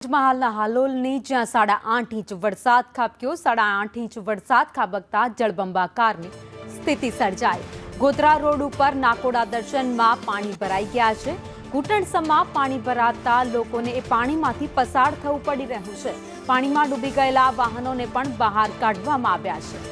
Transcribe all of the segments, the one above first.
પંચમહાલના હાલોલની જ્યાં 8.5 ઇંચ વરસાદ ખાબક્યો। 8.5 ઇંચ વરસાદ ખાબકતા જળબંબાકારની સ્થિતિ સર્જાઈ। ગોધરા રોડ ઉપર નાકોડા દર્શનમાં પાણી ભરાઈ ગયા છે। ઘૂંટણસમાં પાણી ભરાતા લોકોને એ પાણીમાંથી પસાર થવું પડી રહ્યું છે। પાણીમાં ડૂબી ગયેલા વાહનોને પણ બહાર કાઢવામાં આવ્યા છે।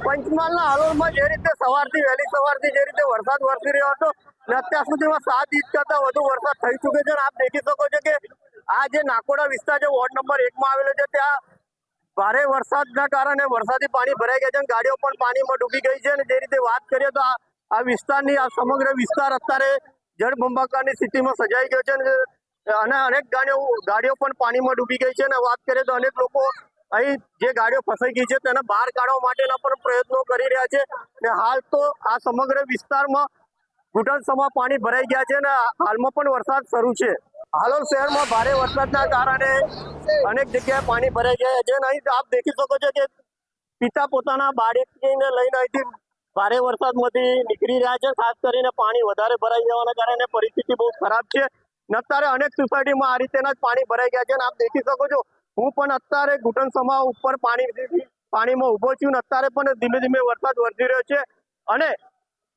પંચમહાલના હાલોલમાં જે રીતે સવારથી વહેલી સવારથી જે રીતે વરસાદ વરસી રહ્યો હતો ને અત્યાર સુધીમાં 7 ઇંચ કરતા વધુ વરસાદ થઈ ચૂક્યો છે। આપ દેખી શકો છો કે આ જે નાકોડા વિસ્તાર છે વોર્ડ નંબર 1 માં આવેલો છે ત્યાં ભારે વરસાદના કારણે વરસાદી પાણી ભરાઈ ગયા છે અને ગાડીઓ પણ પાણીમાં ડૂબી ગઈ છે। અને જે રીતે વાત કરીએ તો આ વિસ્તારની આ સમગ્ર વિસ્તાર અત્યારે જળબંબાકારની સ્થિતિમાં સર્જાઈ ગયો છે અને અનેક ગાડીઓ પણ પાણીમાં ડૂબી ગઈ છે। અને વાત કરીએ તો અનેક લોકો અહીં જે ગાડીઓ ફસાઈ ગઈ છે તેને બહાર કાઢવા માટેના પણ પ્રયત્નો કરી રહ્યા છે। ને હાલ તો આ સમગ્ર વિસ્તારમાં ઘૂંટણસમાં પાણી ભરાઈ ગયા છે અને હાલમાં પણ વરસાદ શરૂ છે। હાલોલ શહેરમાં ભારે વરસાદના કારણે અનેક જગ્યાએ પાણી ભરાઈ ગયા છે અને અહીં આપ દેખી શકો છો કે પિતા પોતાના બાળકીને લઈને અહીંથી ભારે વરસાદમાંથી નીકળી રહ્યા છે। ખાસ કરીને પાણી વધારે ભરાઈ જવાના કારણે પરિસ્થિતિ બહુ ખરાબ છે। અત્યારે અનેક સોસાયટીમાં આ રીતેના જ પાણી ભરાઈ ગયા છે અને આપ દેખી શકો છો હું પણ અત્યારે ઘૂંટણસમા ઉપર પાણીમાં ઉભો છું ને અત્યારે પણ ધીમે ધીમે વરસાદ વરસી રહ્યો છે અને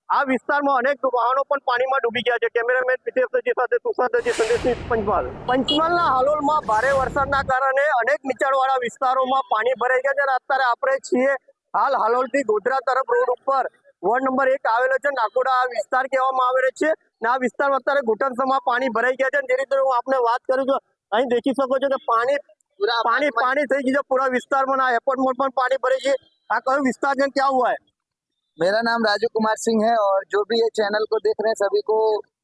આ વિસ્તારમાં અનેક વાહનો પણ પાણીમાં ડૂબી ગયા છે। કેમેરામેન પિતેશ દરજી સાથે તુષાર દરજી, સંદેશ ન્યૂઝ, પંચમહાલ। પંચમહાલના હાલોલમાં ભારે વરસાદના કારણે અનેક નીચાણવાળા વિસ્તારોમાં પાણી ભરાઈ ગયા છે અને અત્યારે આપણે છીએ હાલ હાલોલથી ગોધરા તરફ રોડ ઉપર વોર્ડ નંબર 1 આવેલો છે નાકોડા વિસ્તાર કહેવામાં આવેલો છે અને આ વિસ્તારમાં અત્યારે ઘૂંટણસમાં પાણી ભરાઈ ગયા છે। જે રીતે હું આપને વાત કરું છું અહીં દેખી શકો છો કે पानी થઈ ગયું છે પૂરા વિસ્તારમાં। આ એપાર્ટમેન્ટ પણ પાણી ભરાઈ છે। આ કયો વિસ્તાર છે, क्या हुआ है? मेरा नाम राजू कुमार सिंह है और जो भी ये चैनल को देख रहे हैं सभी को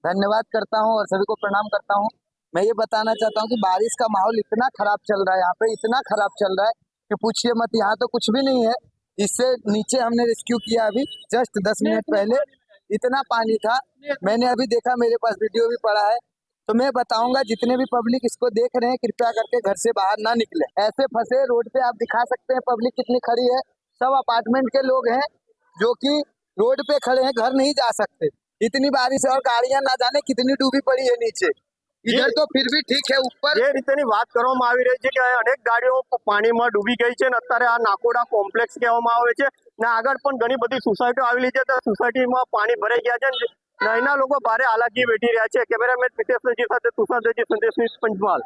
धन्यवाद करता हूं और सभी को प्रणाम करता हूं। मैं ये बताना चाहता हूं कि बारिश का माहौल इतना खराब चल रहा है, यहाँ पे इतना खराब चल रहा है कि पूछिए मत। यहाँ तो कुछ भी नहीं है, इससे नीचे हमने रेस्क्यू किया अभी जस्ट 10 मिनट पहले। इतना पानी था, मैंने अभी देखा, मेरे पास वीडियो भी पड़ा है। तो मैं बताऊंगा जितने भी पब्लिक इसको देख रहे हैं कृपया करके घर से बाहर ना निकले। ऐसे फंसे रोड पे आप दिखा सकते हैं पब्लिक कितनी खड़ी है। सब अपार्टमेंट के लोग हैं जो कि रोड पे खड़े हैं, घर नहीं जा सकते। इतनी बारिश है और गाड़ियां ना जाने कितनी डूबी पड़ी है नीचे। इधर तो फिर भी ठीक है, ऊपर જે રીતેની વાત કરવામાં આવી રહી છે કે અનેક ગાડીઓ પાણીમાં ડૂબી ગઈ છે અને અત્યારે આ નાકોડા કોમ્પ્લેક્સ કહેવામાં આવે છે ને આગળ પણ ઘણી બધી સોસાયટીઓ આવેલી છે તો સોસાયટીમાં પાણી ભરાઈ ગયા છે ને અહીંના લોકો ભારે હાલાકી વેઠી રહ્યા છે। કેમેરામેન પિતેશ દરજી સાથે તુષાર દરજી, સંદેશ ન્યૂઝ, પંચમહાલ।